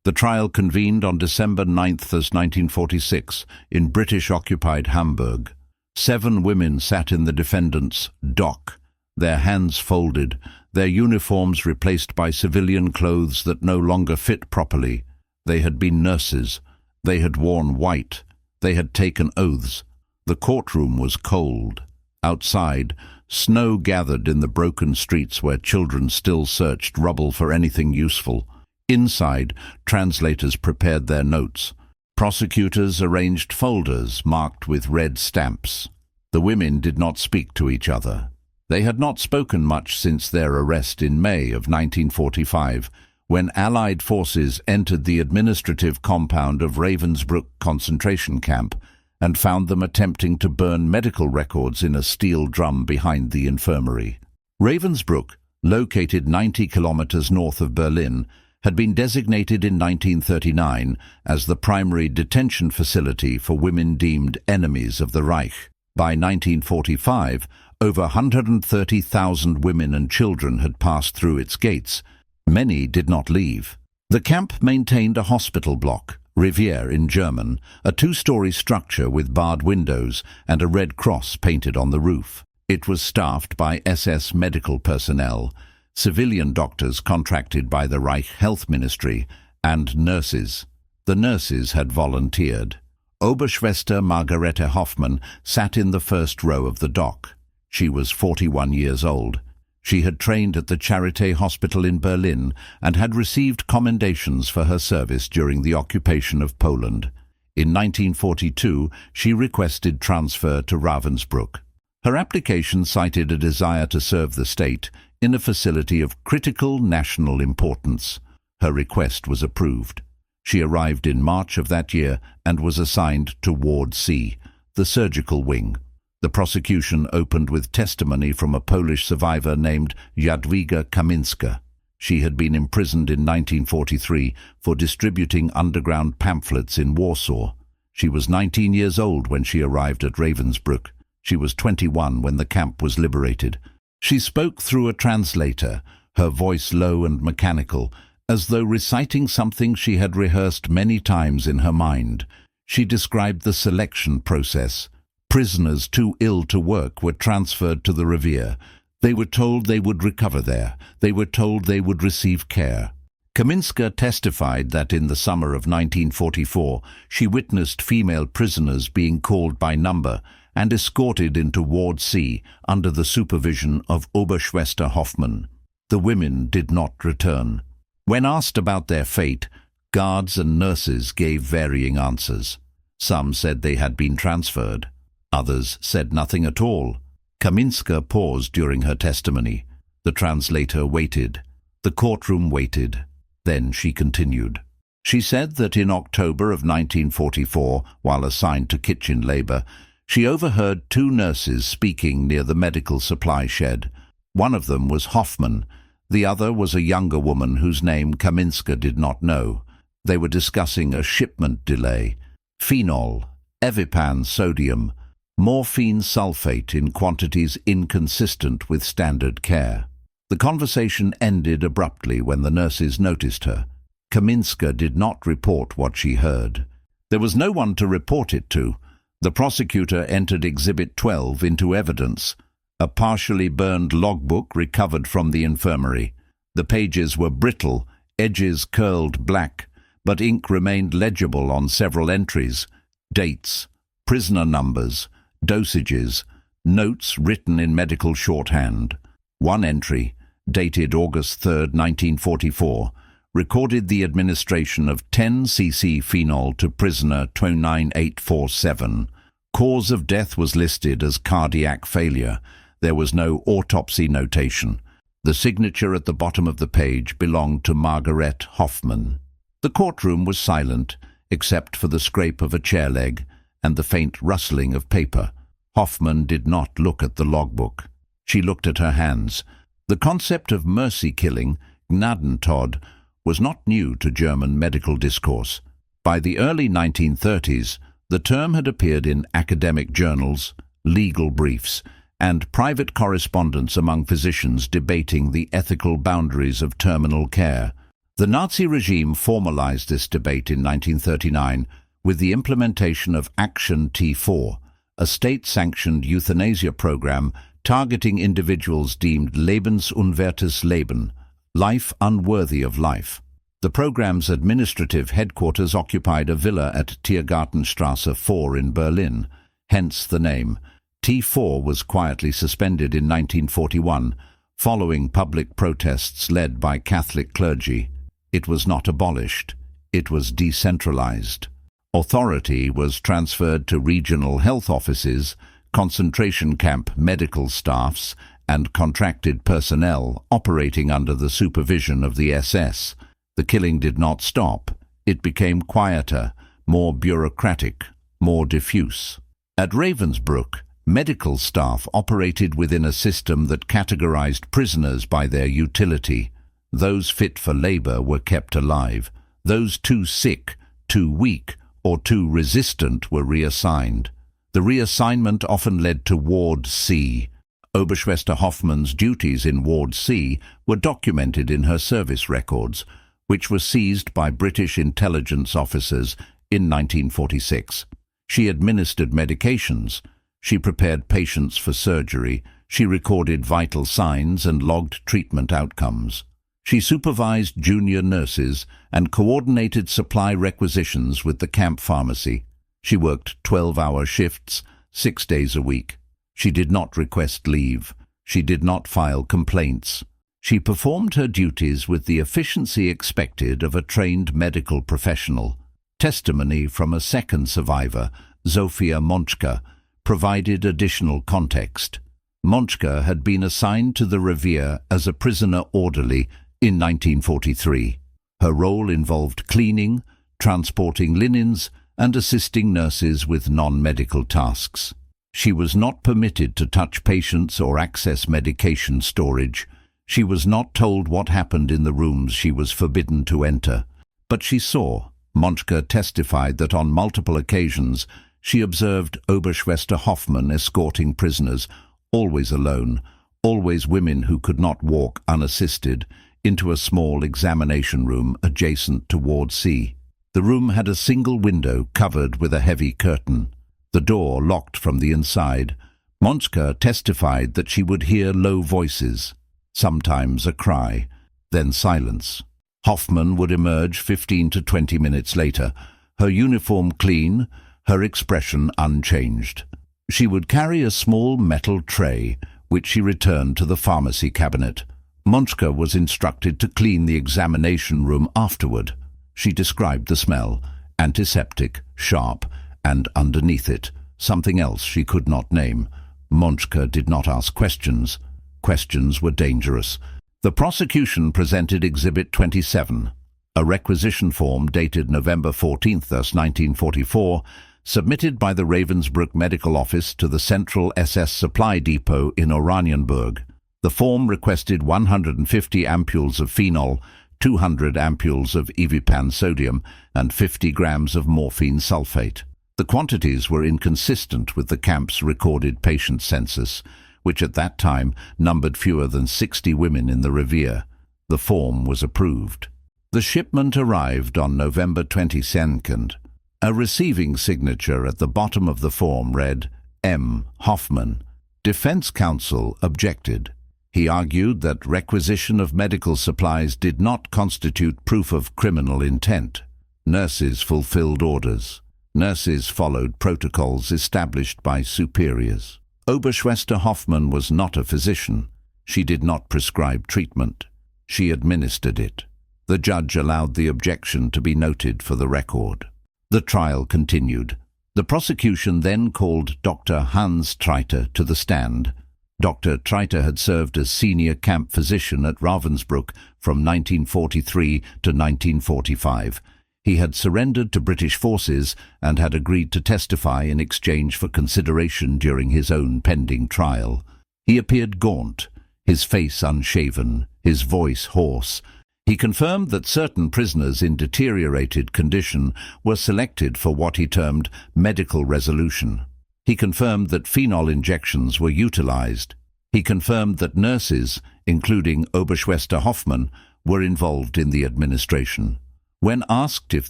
The trial convened on December 9th, 1946, in British-occupied Hamburg. 7 women sat in the defendant's dock, their hands folded, their uniforms replaced by civilian clothes that no longer fit properly. They had been nurses. They had worn white. They had taken oaths. The courtroom was cold. Outside, snow gathered in the broken streets where children still searched rubble for anything useful. Inside, translators prepared their notes. Prosecutors arranged folders marked with red stamps. The women did not speak to each other. They had not spoken much since their arrest in May of 1945, when Allied forces entered the administrative compound of Ravensbrück concentration camp and found them attempting to burn medical records in a steel drum behind the infirmary. Ravensbrück, located 90 kilometers north of Berlin, had been designated in 1939 as the primary detention facility for women deemed enemies of the Reich. By 1945, over 130,000 women and children had passed through its gates. Many did not leave. The camp maintained a hospital block, Revier in German, a 2-story structure with barred windows and a red cross painted on the roof. It was staffed by SS medical personnel, civilian doctors contracted by the Reich Health Ministry, and nurses. The nurses had volunteered. Oberschwester Margarete Hoffmann sat in the first row of the dock. She was 41 years old. She had trained at the Charité Hospital in Berlin and had received commendations for her service during the occupation of Poland. In 1942, she requested transfer to Ravensbrück. Her application cited a desire to serve the state in a facility of critical national importance. Her request was approved. She arrived in March of that year and was assigned to Ward C, the surgical wing. The prosecution opened with testimony from a Polish survivor named Jadwiga Kaminska. She had been imprisoned in 1943 for distributing underground pamphlets in Warsaw. She was 19 years old when she arrived at Ravensbrück. She was 21 when the camp was liberated. She spoke through a translator, her voice low and mechanical, as though reciting something she had rehearsed many times in her mind. She described the selection process. Prisoners too ill to work were transferred to the Revier. They were told they would recover there. They were told they would receive care. Kaminska testified that in the summer of 1944 she witnessed female prisoners being called by number and escorted into Ward C under the supervision of Oberschwester Hoffmann. The women did not return. When asked about their fate, guards and nurses gave varying answers. Some said they had been transferred. Others said nothing at all. Kaminska paused during her testimony. The translator waited. The courtroom waited. Then she continued. She said that in October of 1944, while assigned to kitchen labor, she overheard 2 nurses speaking near the medical supply shed. One of them was Hoffmann. The other was a younger woman whose name Kaminska did not know. They were discussing a shipment delay. Phenol, Evipan sodium, morphine sulfate in quantities inconsistent with standard care. The conversation ended abruptly when the nurses noticed her. Kaminska did not report what she heard. There was no one to report it to. The prosecutor entered Exhibit 12 into evidence, a partially burned logbook recovered from the infirmary. The pages were brittle, edges curled black, but ink remained legible on several entries: dates, prisoner numbers, dosages, notes written in medical shorthand. One entry, dated August 3, 1944, recorded the administration of 10 cc phenol to prisoner 29847. Cause of death was listed as cardiac failure. There was no autopsy notation. The signature at the bottom of the page belonged to Margarete Hoffmann. The courtroom was silent, except for the scrape of a chair leg and the faint rustling of paper. Hoffmann did not look at the logbook. She looked at her hands. The concept of mercy killing, Gnadentod, was not new to German medical discourse. By the early 1930s, the term had appeared in academic journals, legal briefs, and private correspondence among physicians debating the ethical boundaries of terminal care. The Nazi regime formalized this debate in 1939 with the implementation of Action T4, a state-sanctioned euthanasia program targeting individuals deemed lebensunwertes Leben, life unworthy of life. The program's administrative headquarters occupied a villa at Tiergartenstrasse 4 in Berlin, hence the name. T4 was quietly suspended in 1941, following public protests led by Catholic clergy. It was not abolished, it was decentralized. Authority was transferred to regional health offices, concentration camp medical staffs, and contracted personnel operating under the supervision of the SS. The killing did not stop. It became quieter, more bureaucratic, more diffuse. At Ravensbrück, medical staff operated within a system that categorized prisoners by their utility. Those fit for labor were kept alive. Those too sick, too weak, or too resistant were reassigned. The reassignment often led to Ward C. Oberschwester Hoffmann's duties in Ward C were documented in her service records, which were seized by British intelligence officers in 1946. She administered medications. She prepared patients for surgery. She recorded vital signs and logged treatment outcomes. She supervised junior nurses and coordinated supply requisitions with the camp pharmacy. She worked 12-hour shifts, 6 days a week. She did not request leave. She did not file complaints. She performed her duties with the efficiency expected of a trained medical professional. Testimony from a second survivor, Zofia Monchka, provided additional context. Monchka had been assigned to the Revier as a prisoner orderly in 1943. Her role involved cleaning, transporting linens, and assisting nurses with non-medical tasks. She was not permitted to touch patients or access medication storage. She was not told what happened in the rooms she was forbidden to enter. But she saw. Monchka testified that on multiple occasions she observed Oberschwester Hoffmann escorting prisoners, always alone, always women who could not walk unassisted, into a small examination room adjacent to Ward C. The room had a single window covered with a heavy curtain. The door locked from the inside. Monchka testified that she would hear low voices, sometimes a cry, then silence. Hoffmann would emerge 15 to 20 minutes later, her uniform clean, her expression unchanged. She would carry a small metal tray, which she returned to the pharmacy cabinet. Monchka was instructed to clean the examination room afterward. She described the smell, antiseptic, sharp, and underneath it, something else she could not name. Monchka did not ask questions. Questions were dangerous. The prosecution presented Exhibit 27, a requisition form dated November 14, 1944, submitted by the Ravensbrück Medical Office to the Central SS Supply Depot in Oranienburg. The form requested 150 ampules of phenol, 200 ampules of Evipan sodium, and 50 grams of morphine sulfate. The quantities were inconsistent with the camp's recorded patient census, which at that time numbered fewer than 60 women in the Revier. The form was approved. The shipment arrived on November 22nd. A receiving signature at the bottom of the form read, M. Hoffmann. Defense counsel objected. He argued that requisition of medical supplies did not constitute proof of criminal intent. Nurses fulfilled orders. Nurses followed protocols established by superiors. Oberschwester Hoffmann was not a physician. She did not prescribe treatment. She administered it. The judge allowed the objection to be noted for the record. The trial continued. The prosecution then called Dr. Hans Treiter to the stand. Dr. Treiter had served as senior camp physician at Ravensbrück from 1943 to 1945. He had surrendered to British forces and had agreed to testify in exchange for consideration during his own pending trial. He appeared gaunt, his face unshaven, his voice hoarse. He confirmed that certain prisoners in deteriorated condition were selected for what he termed medical resolution. He confirmed that phenol injections were utilized. He confirmed that nurses, including Oberschwester Hoffmann, were involved in the administration. When asked if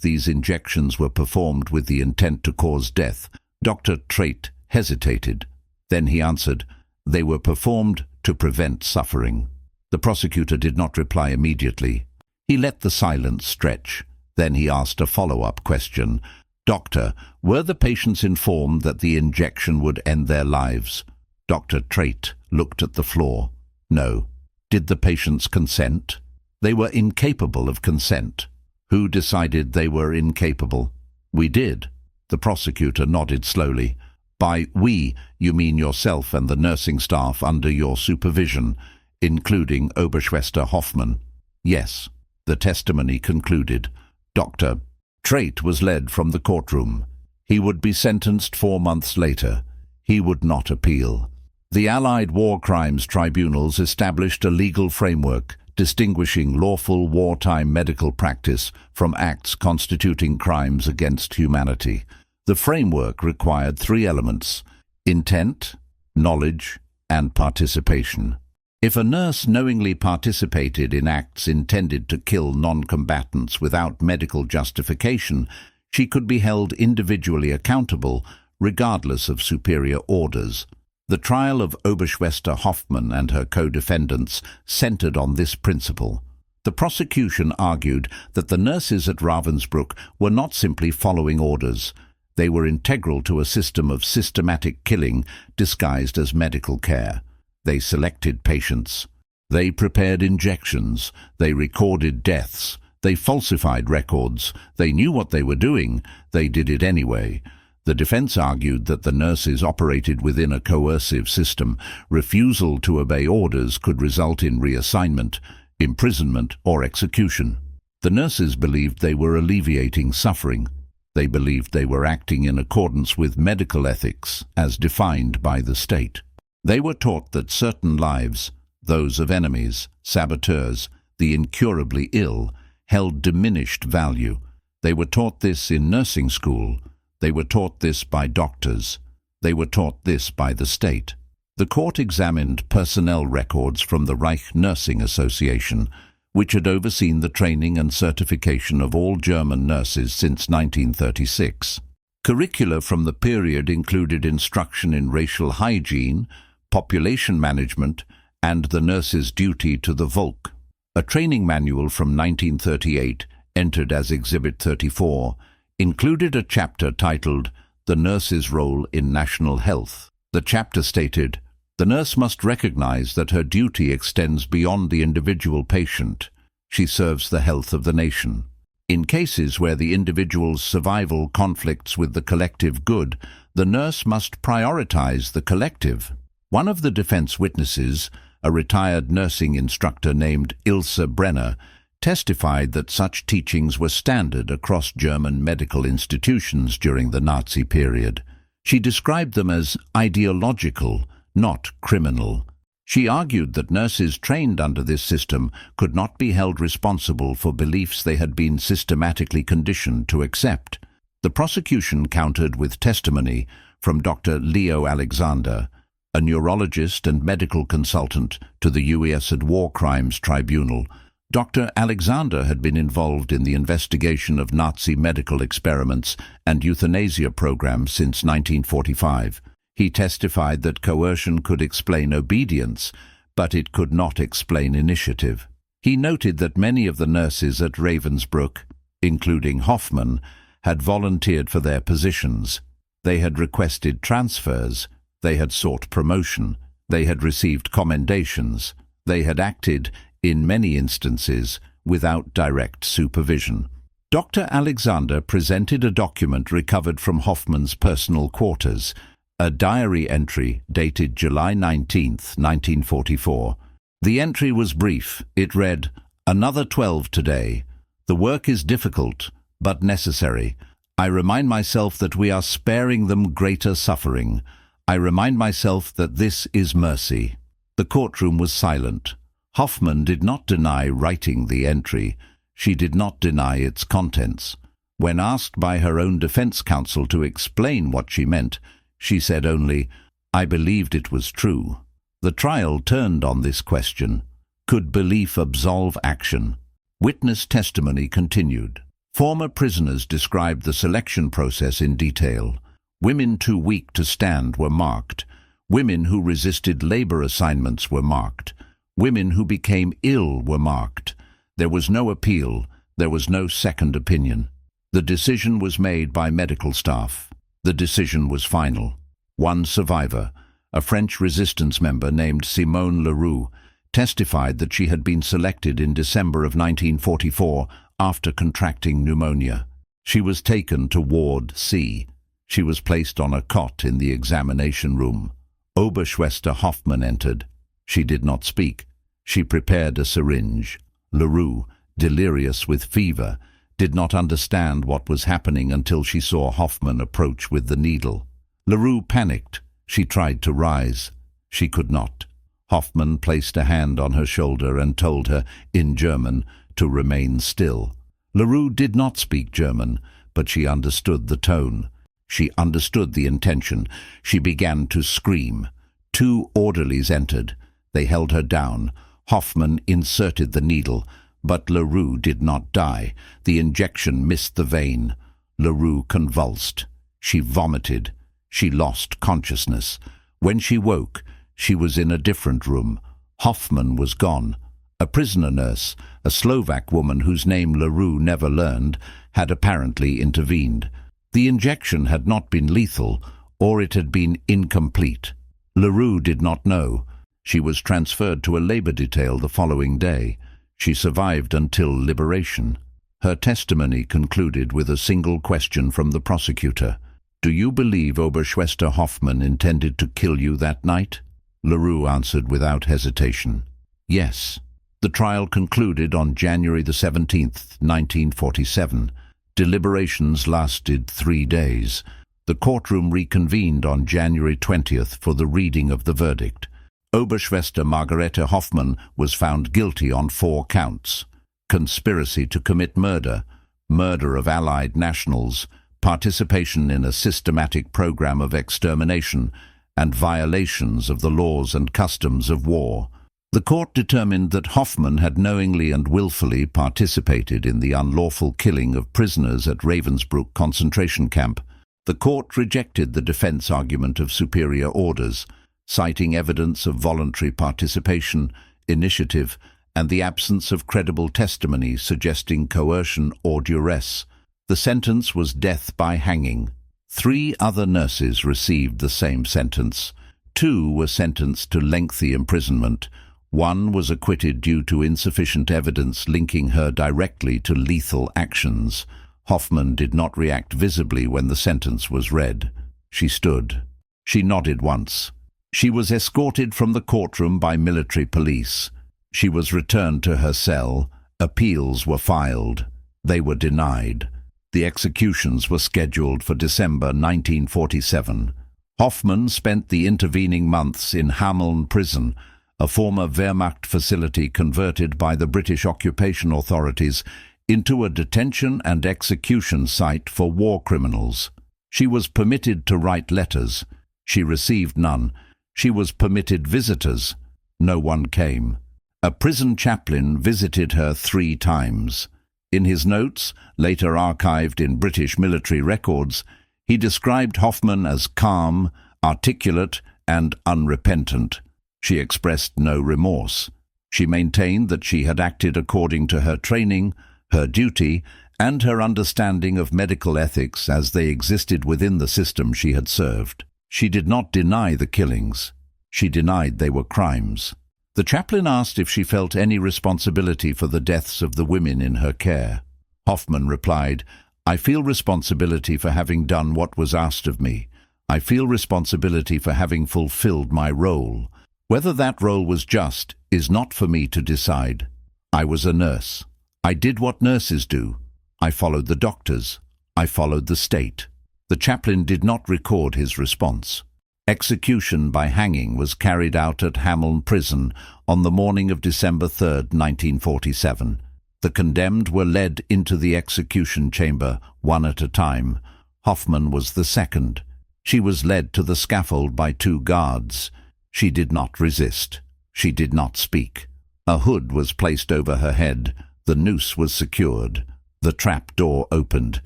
these injections were performed with the intent to cause death, Dr. Trait hesitated. Then he answered, "They were performed to prevent suffering." The prosecutor did not reply immediately. He let the silence stretch. Then he asked a follow-up question. "Doctor, were the patients informed that the injection would end their lives?" Dr. Trait looked at the floor. "No." "Did the patients consent?" "They were incapable of consent." "Who decided they were incapable?" "We did." The prosecutor nodded slowly. "By we, you mean yourself and the nursing staff under your supervision, including Oberschwester Hoffmann?" "Yes." The testimony concluded. Dr. Trait was led from the courtroom. He would be sentenced 4 months later. He would not appeal. The Allied war crimes tribunals established a legal framework distinguishing lawful wartime medical practice from acts constituting crimes against humanity. The framework required 3 elements: intent, knowledge, and participation. If a nurse knowingly participated in acts intended to kill non-combatants without medical justification, she could be held individually accountable, regardless of superior orders. The trial of Oberschwester Hoffmann and her co-defendants centered on this principle. The prosecution argued that the nurses at Ravensbrück were not simply following orders. They were integral to a system of systematic killing disguised as medical care. They selected patients. They prepared injections. They recorded deaths. They falsified records. They knew what they were doing. They did it anyway. The defense argued that the nurses operated within a coercive system. Refusal to obey orders could result in reassignment, imprisonment, or execution. The nurses believed they were alleviating suffering. They believed they were acting in accordance with medical ethics as defined by the state. They were taught that certain lives, those of enemies, saboteurs, the incurably ill, held diminished value. They were taught this in nursing school. They were taught this by doctors. They were taught this by the state. The court examined personnel records from the Reich Nursing Association, which had overseen the training and certification of all German nurses since 1936. Curricula from the period included instruction in racial hygiene, population management, and the nurse's duty to the Volk. A training manual from 1938, entered as Exhibit 34, included a chapter titled "The Nurse's Role in National Health." The chapter stated, "The nurse must recognize that her duty extends beyond the individual patient. She serves the health of the nation. In cases where the individual's survival conflicts with the collective good, the nurse must prioritize the collective." One of the defense witnesses, a retired nursing instructor named Ilse Brenner, testified that such teachings were standard across German medical institutions during the Nazi period. She described them as ideological, not criminal. She argued that nurses trained under this system could not be held responsible for beliefs they had been systematically conditioned to accept. The prosecution countered with testimony from Dr. Leo Alexander, a neurologist and medical consultant to the US War Crimes Tribunal. Dr. Alexander had been involved in the investigation of Nazi medical experiments and euthanasia programs since 1945. He testified that coercion could explain obedience, but it could not explain initiative. He noted that many of the nurses at Ravensbrück, including Hoffmann, had volunteered for their positions. They had requested transfers. They had sought promotion. They had received commendations. They had acted, in many instances, without direct supervision. Dr. Alexander presented a document recovered from Hoffmann's personal quarters, a diary entry dated July 19, 1944. The entry was brief. It read, "Another 12 today. The work is difficult, but necessary. I remind myself that we are sparing them greater suffering. I remind myself that this is mercy." The courtroom was silent. Hoffmann did not deny writing the entry. She did not deny its contents. When asked by her own defense counsel to explain what she meant, she said only, "I believed it was true." The trial turned on this question. Could belief absolve action? Witness testimony continued. Former prisoners described the selection process in detail. Women too weak to stand were marked. Women who resisted labor assignments were marked. Women who became ill were marked. There was no appeal. There was no second opinion. The decision was made by medical staff. The decision was final. One survivor, a French resistance member named Simone Leroux, testified that she had been selected in December of 1944 after contracting pneumonia. She was taken to Ward C. She was placed on a cot in the examination room. Oberschwester Hoffmann entered. She did not speak. She prepared a syringe. Leroux, delirious with fever, did not understand what was happening until she saw Hoffmann approach with the needle. Leroux panicked. She tried to rise. She could not. Hoffmann placed a hand on her shoulder and told her, in German, to remain still. Leroux did not speak German, but she understood the tone. She understood the intention. She began to scream. 2 orderlies entered. They held her down. Hoffmann inserted the needle, but Leroux did not die. The injection missed the vein. Leroux convulsed. She vomited. She lost consciousness. When she woke, she was in a different room. Hoffmann was gone. A prisoner nurse, a Slovak woman whose name Leroux never learned, had apparently intervened. The injection had not been lethal, or it had been incomplete. Leroux did not know. She was transferred to a labor detail the following day. She survived until liberation. Her testimony concluded with a single question from the prosecutor. "Do you believe Oberschwester Hoffmann intended to kill you that night?" Leroux answered without hesitation, "Yes." The trial concluded on January the 17th, 1947. Deliberations lasted 3 days. The courtroom reconvened on January 20th for the reading of the verdict. Oberschwester Margarete Hoffmann was found guilty on 4 counts: conspiracy to commit murder, murder of Allied nationals, participation in a systematic program of extermination, and violations of the laws and customs of war. The court determined that Hoffmann had knowingly and willfully participated in the unlawful killing of prisoners at Ravensbrück concentration camp. The court rejected the defense argument of superior orders, citing evidence of voluntary participation, initiative, and the absence of credible testimony suggesting coercion or duress. The sentence was death by hanging. 3 other nurses received the same sentence. 2 were sentenced to lengthy imprisonment. 1 was acquitted due to insufficient evidence linking her directly to lethal actions. Hoffmann did not react visibly when the sentence was read. She stood. She nodded once. She was escorted from the courtroom by military police. She was returned to her cell. Appeals were filed. They were denied. The executions were scheduled for December 1947. Hoffmann spent the intervening months in Hameln prison, a former Wehrmacht facility converted by the British occupation authorities into a detention and execution site for war criminals. She was permitted to write letters. She received none. She was permitted visitors. No one came. A prison chaplain visited her 3 times. In his notes, later archived in British military records, he described Hoffmann as calm, articulate, and unrepentant. She expressed no remorse. She maintained that she had acted according to her training, her duty, and her understanding of medical ethics as they existed within the system she had served. She did not deny the killings. She denied they were crimes. The chaplain asked if she felt any responsibility for the deaths of the women in her care. Hoffmann replied, "I feel responsibility for having done what was asked of me. I feel responsibility for having fulfilled my role. Whether that role was just is not for me to decide. I was a nurse. I did what nurses do. I followed the doctors. I followed the state." The chaplain did not record his response. Execution by hanging was carried out at Hameln prison on the morning of December 3, 1947. The condemned were led into the execution chamber, one at a time. Hoffmann was the second. She was led to the scaffold by 2 guards. She did not resist. She did not speak. A hood was placed over her head. The noose was secured. The trap door opened.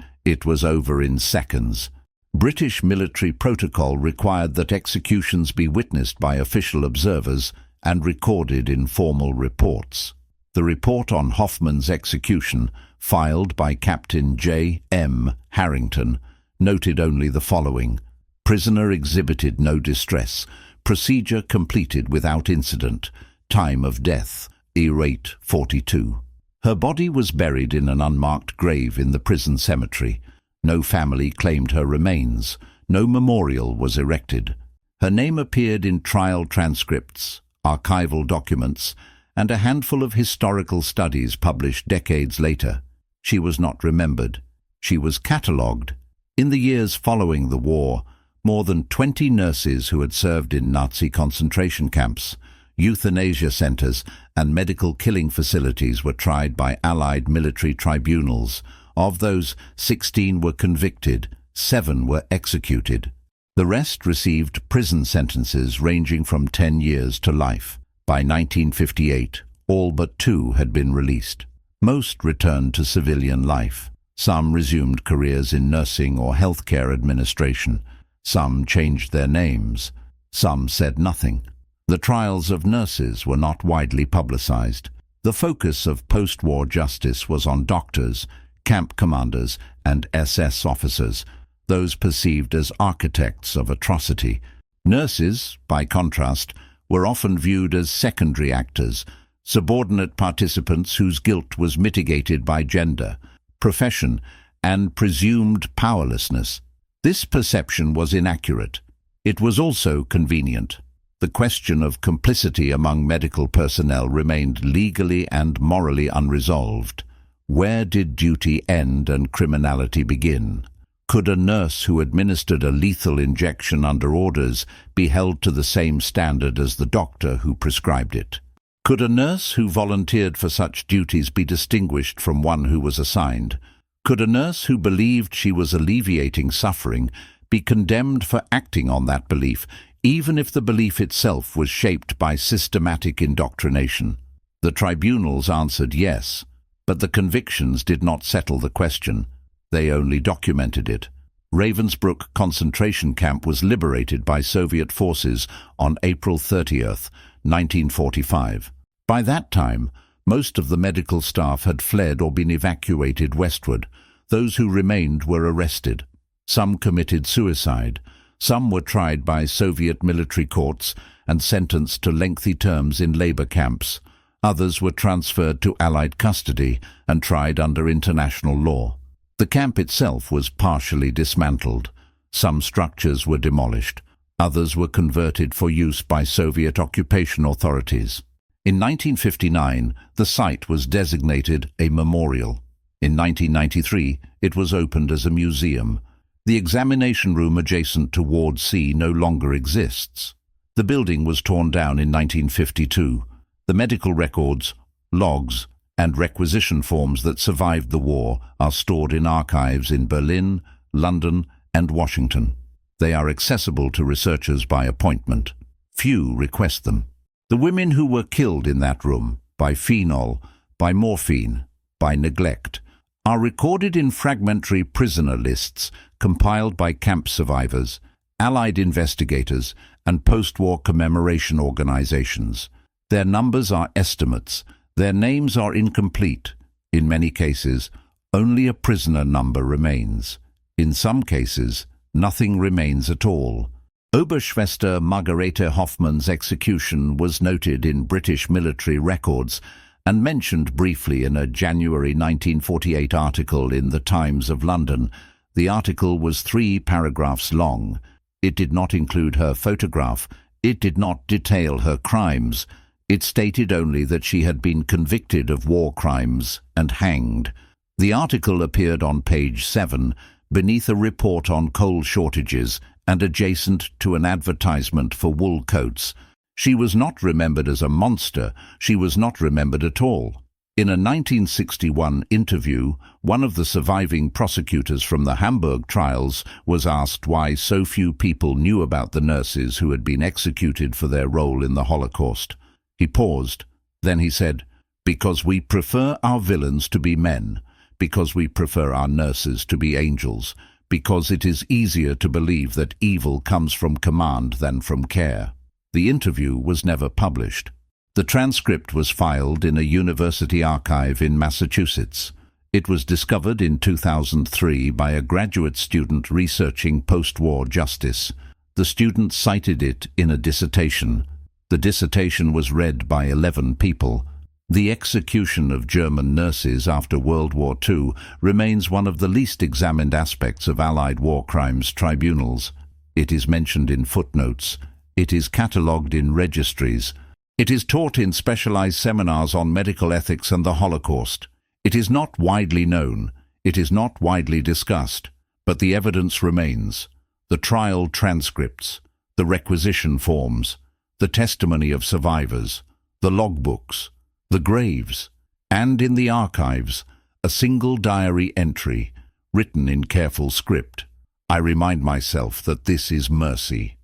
It was over in seconds. British military protocol required that executions be witnessed by official observers and recorded in formal reports. The report on Hoffman's execution, filed by Captain J. M. Harrington, noted only the following: prisoner exhibited no distress, procedure completed without incident, time of death, E-rate 42. Her body was buried in an unmarked grave in the prison cemetery. No family claimed her remains. No memorial was erected. Her name appeared in trial transcripts, archival documents, and a handful of historical studies published decades later. She was not remembered. She was catalogued. In the years following the war, more than 20 nurses who had served in Nazi concentration camps, euthanasia centers, and medical killing facilities were tried by Allied military tribunals. Of those, 16 were convicted, 7 were executed. The rest received prison sentences ranging from 10 years to life. By 1958, all but 2 had been released. Most returned to civilian life. Some resumed careers in nursing or healthcare administration. Some changed their names. Some said nothing. The trials of nurses were not widely publicized. The focus of post-war justice was on doctors, camp commanders, and SS officers, those perceived as architects of atrocity. Nurses, by contrast, were often viewed as secondary actors, subordinate participants whose guilt was mitigated by gender, profession, and presumed powerlessness. This perception was inaccurate. It was also convenient. The question of complicity among medical personnel remained legally and morally unresolved. Where did duty end and criminality begin? Could a nurse who administered a lethal injection under orders be held to the same standard as the doctor who prescribed it? Could a nurse who volunteered for such duties be distinguished from one who was assigned? Could a nurse who believed she was alleviating suffering be condemned for acting on that belief, even if the belief itself was shaped by systematic indoctrination? The tribunals answered yes, but the convictions did not settle the question. They only documented it. Ravensbrück concentration camp was liberated by Soviet forces on April 30th, 1945. By that time, most of the medical staff had fled or been evacuated westward. Those who remained were arrested. Some committed suicide. Some were tried by Soviet military courts and sentenced to lengthy terms in labor camps. Others were transferred to Allied custody and tried under international law. The camp itself was partially dismantled. Some structures were demolished. Others were converted for use by Soviet occupation authorities. In 1959, the site was designated a memorial. In 1993, it was opened as a museum. The examination room adjacent to Ward C no longer exists. The building was torn down in 1952. The medical records, logs, and requisition forms that survived the war are stored in archives in Berlin, London, and Washington. They are accessible to researchers by appointment. Few request them. The women who were killed in that room, by phenol, by morphine, by neglect, are recorded in fragmentary prisoner lists compiled by camp survivors, Allied investigators, and post-war commemoration organizations. Their numbers are estimates. Their names are incomplete. In many cases, only a prisoner number remains. In some cases, nothing remains at all. Oberschwester Margarete Hoffmann's execution was noted in British military records and mentioned briefly in a January 1948 article in the Times of London. The article was 3 paragraphs long. It did not include her photograph. It did not detail her crimes. It stated only that she had been convicted of war crimes and hanged. The article appeared on page 7, beneath a report on coal shortages and adjacent to an advertisement for wool coats. She was not remembered as a monster. She was not remembered at all. In a 1961 interview, one of the surviving prosecutors from the Hamburg trials was asked why so few people knew about the nurses who had been executed for their role in the Holocaust. He paused. Then he said, Because we prefer our villains to be men, because we prefer our nurses to be angels, because it is easier to believe that evil comes from command than from care. The interview was never published. The transcript was filed in a university archive in Massachusetts. It was discovered in 2003 by a graduate student researching post-war justice. The student cited it in a dissertation. The dissertation was read by 11 people. The execution of German nurses after World War II remains one of the least examined aspects of Allied war crimes tribunals. It is mentioned in footnotes. It is catalogued in registries. It is taught in specialized seminars on medical ethics and the Holocaust. It is not widely known. It is not widely discussed. But the evidence remains. The trial transcripts, the requisition forms, the testimony of survivors, the logbooks, the graves, and in the archives, a single diary entry, written in careful script. I remind myself that this is mercy.